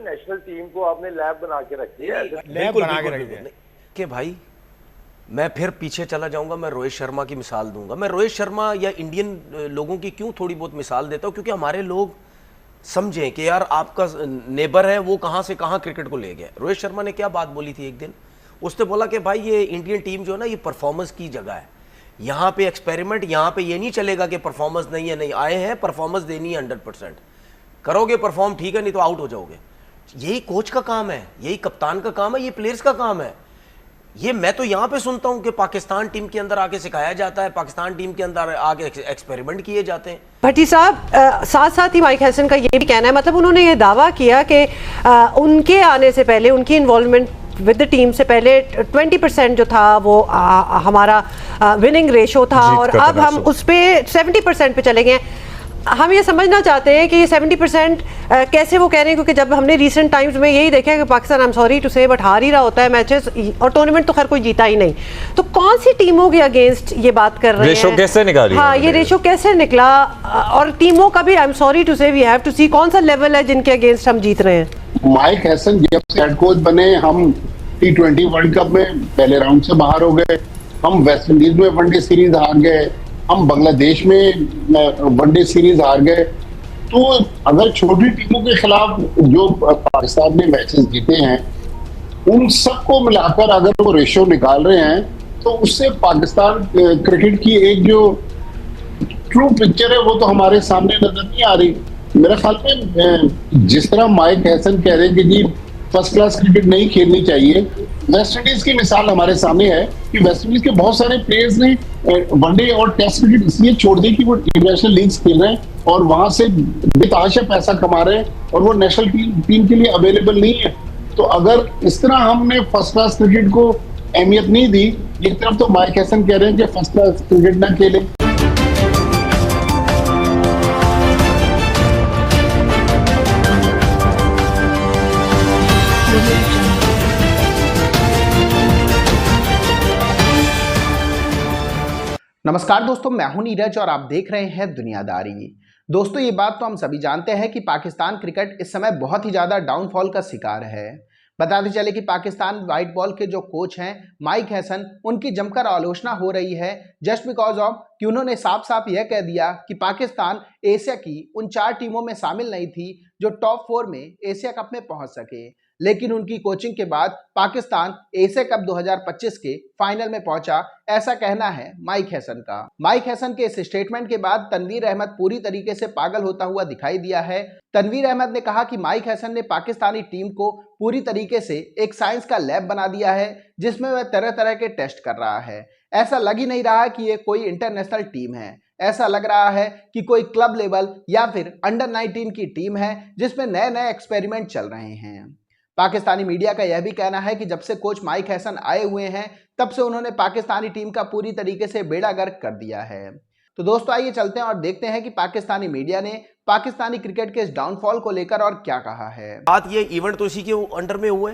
National team को आपने lab बना के रखी है, लैब बना के रखी है कि भाई मैं फिर पीछे चला जाऊंगा, मैं रोहित शर्मा की मिसाल दूंगा। मैं रोहित शर्मा या इंडियन लोगों की क्यों थोड़ी बहुत मिसाल देता हूं, क्योंकि हमारे लोग समझें कि यार आपका नेबर है वो कहां से कहां क्रिकेट को ले गया। रोहित शर्मा ने क्या बात बोली थी एक दिन, उसने बोला कि भाई ये इंडियन टीम जो है ना ये परफॉर्मेंस की जगह है, यहाँ पे एक्सपेरिमेंट, यहाँ पे ये नहीं चलेगा कि परफॉर्मेंस नहीं है, नहीं आए हैं परफॉर्मेंस देनी है 100%, करोगे परफॉर्म ठीक है, नहीं तो आउट हो जाओगे। यही कोच का काम है, यही कप्तान का काम है, ये प्लेयर्स का काम है। ये मैं तो यहाँ पे सुनता हूँ कि पाकिस्तान टीम के अंदर आके सिखाया जाता है, पाकिस्तान टीम के अंदर आके एक्सपेरिमेंट किए जाते हैं। भट्टी साहब साथ साथ ही माइक हैसन का ये भी कहना है, मतलब उन्होंने ये दावा किया कि उनके आने से पहले, उनकी इन्वॉल्वमेंट विद द टीम से पहले 20% जो था वो हमारा विनिंग रेशो था, और अब हम उस पर 70% पे चले गए हैं। हम ये समझना चाहते हैं कि ये 70% कैसे वो कह रहे हैं, क्योंकि जब हमने रिसेंट टाइम्स में यही देखा कि Pakistan, I am sorry to say, but हार ही रहा होता है मैचेस, और टूर्नामेंट तो खैर कोई जीता ही नहीं। तो कौन सी टीमों के अगेंस्ट ये बात कर रहे हैं, रेशो कैसे निकाली? हाँ, ये रेशो कैसे निकला, और टीमों का भी आई एम सॉरी टू से वी हैव टू सी कौन सा लेवल है जिनके अगेंस्ट हम जीत रहे हैं। माइक हैसन जब से हेड कोच बने, हम T20 वर्ल्ड कप में पहले राउंड से बाहर हो गए, हम वेस्ट इंडीज में वनडे सीरीज हार गए, हम बांग्लादेश में वनडे सीरीज हार गए। तो अगर छोटी टीमों के खिलाफ जो पाकिस्तान ने मैचेस जीते हैं, उन सबको मिलाकर अगर वो रेशो निकाल रहे हैं, तो उससे पाकिस्तान क्रिकेट की एक जो ट्रू पिक्चर है वो तो हमारे सामने नजर नहीं आ रही। मेरे ख्याल में जिस तरह माइक हैसन कह रहे हैं कि जी फर्स्ट क्लास क्रिकेट नहीं खेलनी चाहिए, वेस्ट इंडीज की मिसाल हमारे सामने है कि वेस्ट इंडीज के बहुत सारे प्लेयर्स ने वनडे और टेस्ट क्रिकेट इसलिए छोड़ दी कि वो इंटरनेशनल लीग्स खेल रहे हैं और वहां से बेतहाशा पैसा कमा रहे हैं, और वो नेशनल टीम के लिए अवेलेबल नहीं है। तो अगर इस तरह हमने फर्स्ट क्लास क्रिकेट को अहमियत नहीं दी, एक तरफ तो माइक हैसन कह रहे हैं कि फर्स्ट क्लास क्रिकेट ना खेले। नमस्कार दोस्तों, मैं हूं नीरज और आप देख रहे हैं दुनियादारी। दोस्तों, ये बात तो हम सभी जानते हैं कि पाकिस्तान क्रिकेट इस समय बहुत ही ज़्यादा डाउनफॉल का शिकार है। बताते चले कि पाकिस्तान व्हाइट बॉल के जो कोच हैं माइक हैसन, उनकी जमकर आलोचना हो रही है जस्ट बिकॉज ऑफ कि उन्होंने साफ साफ यह कह दिया कि पाकिस्तान एशिया की उन 4 टीमों में शामिल नहीं थी जो टॉप 4 में एशिया कप में पहुंच सके, लेकिन उनकी कोचिंग के बाद पाकिस्तान एशिया कप 2025 के फाइनल में पहुंचा, ऐसा कहना है माइक हैसन का। माइक हैसन के इस स्टेटमेंट के बाद तनवीर अहमद पूरी तरीके से पागल होता हुआ दिखाई दिया है। तनवीर अहमद ने कहा कि माइक हैसन ने पाकिस्तानी टीम को पूरी तरीके से एक साइंस का लैब बना दिया है, जिसमें वह तरह तरह के टेस्ट कर रहा है। ऐसा लग ही नहीं रहा कि ये कोई इंटरनेशनल टीम है, ऐसा लग रहा है कि कोई क्लब लेवल या फिर अंडर 19 की टीम है जिसमें नए नए एक्सपेरिमेंट चल रहे हैं। पाकिस्तानी मीडिया का यह भी कहना है कि जब से कोच माइक हैसन आए हुए हैं, तब से उन्होंने पाकिस्तानी टीम का पूरी तरीके से बेड़ा गर्क कर दिया है। तो दोस्तों, आइए चलते हैं और देखते हैं कि पाकिस्तानी मीडिया ने पाकिस्तानी क्रिकेट के इस डाउनफॉल को लेकर और क्या कहा है। बात ये इवेंट तो इसी के अंडर में हुए,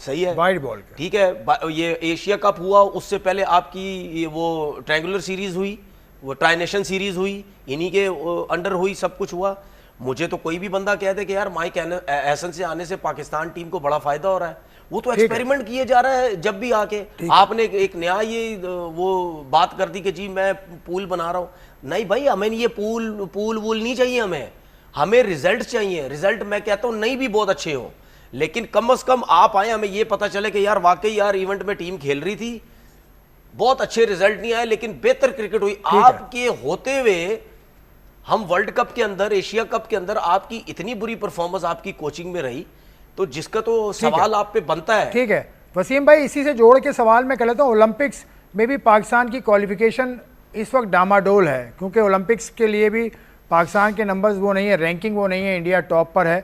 सही है, वाइट बॉल का, ठीक है। ये एशिया कप हुआ, उससे पहले आपकी वो ट्रायंगुलर सीरीज हुई, वो ट्राई नेशन सीरीज हुई, इन्हीं के अंडर हुई, सब कुछ हुआ। मुझे तो कोई भी बंदा कहते कि यार माइक हैसन से आने से पाकिस्तान टीम को बड़ा फायदा हो रहा है, वो तो एक्सपेरिमेंट किए जा रहा है। जब भी आके आपने एक नया ये वो बात कर दी कि जी मैं पूल बना रहा हूँ, नहीं भाई, हमें ये पूल वूल नहीं चाहिए, हमें रिजल्ट चाहिए। रिजल्ट मैं कहता हूँ नहीं भी बहुत अच्छे हो, लेकिन कम से कम आप आए, हमें ये पता चले कि यार वाकई यार इवेंट में टीम खेल रही थी, बहुत अच्छे रिजल्ट नहीं आए लेकिन बेहतर क्रिकेट हुई। आपके होते हुए हम वर्ल्ड कप के अंदर, एशिया कप के अंदर आपकी इतनी बुरी परफॉर्मेंस आपकी कोचिंग में रही, तो जिसका तो सवाल आप पे बनता है। ठीक है वसीम भाई, इसी से जोड़ के सवाल मैं कर लेता हूँ, ओलंपिक्स में भी पाकिस्तान की क्वालिफिकेशन इस वक्त डामाडोल है, क्योंकि ओलंपिक्स के लिए भी पाकिस्तान के नंबर्स वो नहीं है, रैंकिंग वो नहीं है, इंडिया टॉप पर है।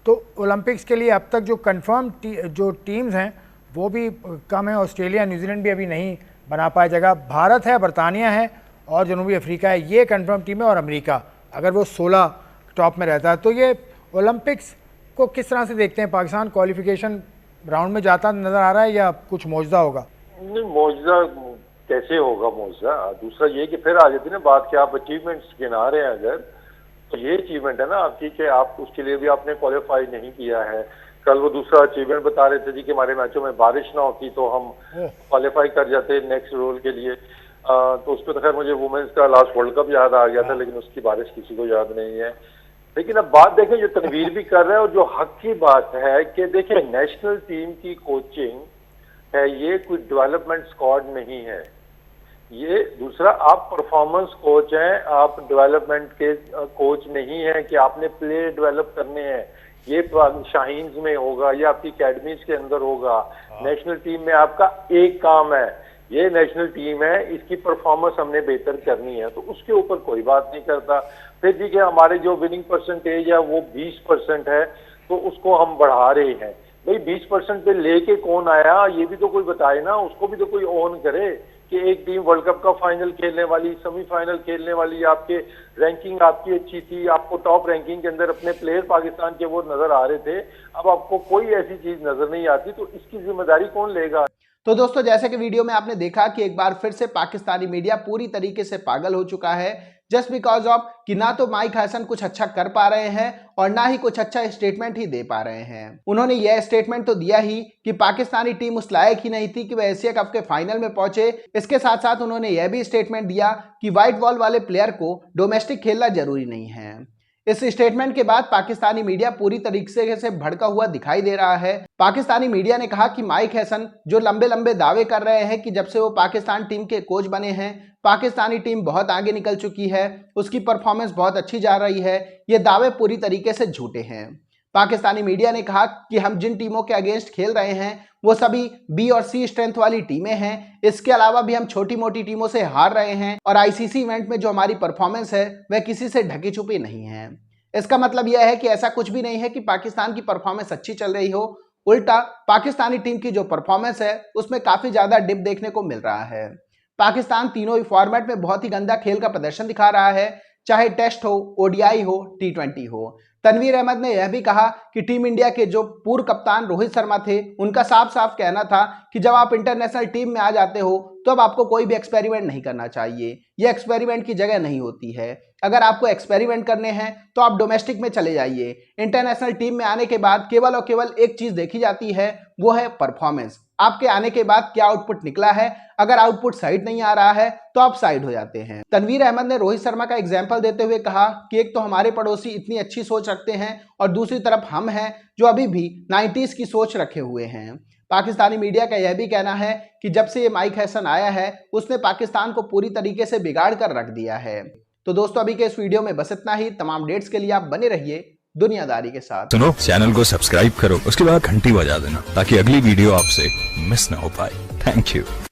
तो ओलंपिक्स के लिए अब तक जो कंफर्म जो टीम्स हैं वो भी कम है। ऑस्ट्रेलिया, न्यूजीलैंड भी अभी नहीं बना पाया जगह। भारत है, बरतानिया है और जनूबी अफ्रीका है, ये कंफर्म टीम है, और अमेरिका अगर वो 16 टॉप में रहता है। तो ये ओलंपिक्स को किस तरह से देखते हैं? पाकिस्तान क्वालिफिकेशन राउंड में जाता नजर आ रहा है या कुछ मौजदा होगा? नहीं, मौजदा कैसे होगा मौजदा? दूसरा ये कि फिर आ जाती है ना बात कि आप अचीवमेंट्स गिना रहे हैं अगर, तो ये अचीवमेंट है ना आपकी कि आप उसके लिए भी आपने क्वालिफाई नहीं किया है। कल वो दूसरा अचीवमेंट बता रहे थे जी कि हमारे मैचों में बारिश ना होती तो हम क्वालिफाई कर जाते नेक्स्ट रोल के लिए। तो उस पर तो खैर मुझे वुमेन्स का लास्ट वर्ल्ड कप याद आ गया था, लेकिन उसकी बारिश किसी को याद नहीं है। लेकिन अब बात देखें जो तनवीर भी कर रहे हैं और जो हक की बात है कि देखिए नेशनल टीम की कोचिंग है, ये कोई डेवलपमेंट स्क्वाड नहीं है। ये दूसरा, आप परफॉर्मेंस कोच हैं, आप डेवलपमेंट के कोच नहीं है कि आपने प्लेयर डेवलप करने हैं। ये शाहीन्स में होगा या आपकी अकेडमीज के अंदर होगा। नेशनल टीम में आपका एक काम है, ये नेशनल टीम है, इसकी परफॉर्मेंस हमने बेहतर करनी है, तो उसके ऊपर कोई बात नहीं करता। फिर जी कि हमारे जो विनिंग परसेंटेज है वो 20% है, तो उसको हम बढ़ा रहे हैं। भाई 20% पे लेके कौन आया, ये भी तो कोई बताए ना, उसको भी तो कोई ऑन करे कि एक टीम वर्ल्ड कप का फाइनल खेलने वाली, सेमीफाइनल खेलने वाली, आपके रैंकिंग आपकी अच्छी थी, आपको टॉप रैंकिंग के अंदर अपने प्लेयर पाकिस्तान के वो नजर आ रहे थे, अब आपको कोई ऐसी चीज नजर नहीं आती, तो इसकी जिम्मेदारी कौन लेगा। तो दोस्तों जैसे कि वीडियो में आपने देखा कि एक बार फिर से पाकिस्तानी मीडिया पूरी तरीके से पागल हो चुका है, जस्ट बिकॉज ऑफ कि ना तो माइक हैसन कुछ अच्छा कर पा रहे हैं और ना ही कुछ अच्छा स्टेटमेंट ही दे पा रहे हैं। उन्होंने यह स्टेटमेंट तो दिया ही कि पाकिस्तानी टीम उस लायक ही नहीं थी कि वह एशिया कप के फाइनल में पहुंचे। इसके साथ साथ उन्होंने यह भी स्टेटमेंट दिया कि व्हाइट बॉल वाले प्लेयर को डोमेस्टिक खेलना जरूरी नहीं है। इस स्टेटमेंट के बाद पाकिस्तानी मीडिया पूरी तरीके से भड़का हुआ दिखाई दे रहा है। पाकिस्तानी मीडिया ने कहा कि माइक हैसन जो लंबे लंबे दावे कर रहे हैं कि जब से वो पाकिस्तान टीम के कोच बने हैं पाकिस्तानी टीम बहुत आगे निकल चुकी है, उसकी परफॉर्मेंस बहुत अच्छी जा रही है, ये दावे पूरी तरीके से झूठे हैं। पाकिस्तानी मीडिया ने कहा कि हम जिन टीमों के अगेंस्ट खेल रहे हैं वो सभी बी और सी स्ट्रेंथ वाली टीमें हैं। इसके अलावा भी हम छोटी मोटी टीमों से हार रहे हैं और आईसीसी इवेंट में जो हमारी परफॉर्मेंस है वह किसी से ढकी छुपी नहीं है। इसका मतलब यह है कि ऐसा कुछ भी नहीं है कि पाकिस्तान की परफॉर्मेंस अच्छी चल रही हो, उल्टा पाकिस्तानी टीम की जो परफॉर्मेंस है उसमें काफी ज्यादा डिप देखने को मिल रहा है। पाकिस्तान तीनों ही फॉर्मेट में बहुत ही गंदा खेल का प्रदर्शन दिखा रहा है, चाहे टेस्ट हो, ओडीआई हो, टी20 हो। तनवीर अहमद ने यह भी कहा कि टीम इंडिया के जो पूर्व कप्तान रोहित शर्मा थे उनका साफ साफ कहना था कि जब आप इंटरनेशनल टीम में आ जाते हो तो अब आपको कोई भी एक्सपेरिमेंट नहीं करना चाहिए, यह एक्सपेरिमेंट की जगह नहीं होती है। अगर आपको एक्सपेरिमेंट करने हैं तो आप डोमेस्टिक में चले जाइए। इंटरनेशनल टीम में आने के बाद केवल और केवल एक चीज देखी जाती है, वो है परफॉर्मेंस। आपके आने के बाद क्या आउटपुट निकला है, अगर आउटपुट साइड नहीं आ रहा है तो आप साइड हो जाते हैं। तनवीर अहमद ने रोहित शर्मा का एग्जाम्पल देते हुए कहा कि एक तो हमारे पड़ोसी इतनी अच्छी सोच रखते हैं और दूसरी तरफ हम हैं जो अभी भी 90s की सोच रखे हुए हैं। पाकिस्तानी मीडिया का यह भी कहना है कि जब से ये माइक हैसन आया है उसने पाकिस्तान को पूरी तरीके से बिगाड़ कर रख दिया है। तो दोस्तों अभी के इस वीडियो में बस इतना ही। तमाम डेट्स के लिए आप बने रहिए दुनियादारी के साथ। सुनो, चैनल को सब्सक्राइब करो, उसके बाद घंटी बजा देना ताकि अगली वीडियो आपसे मिस ना हो पाए। Thank you.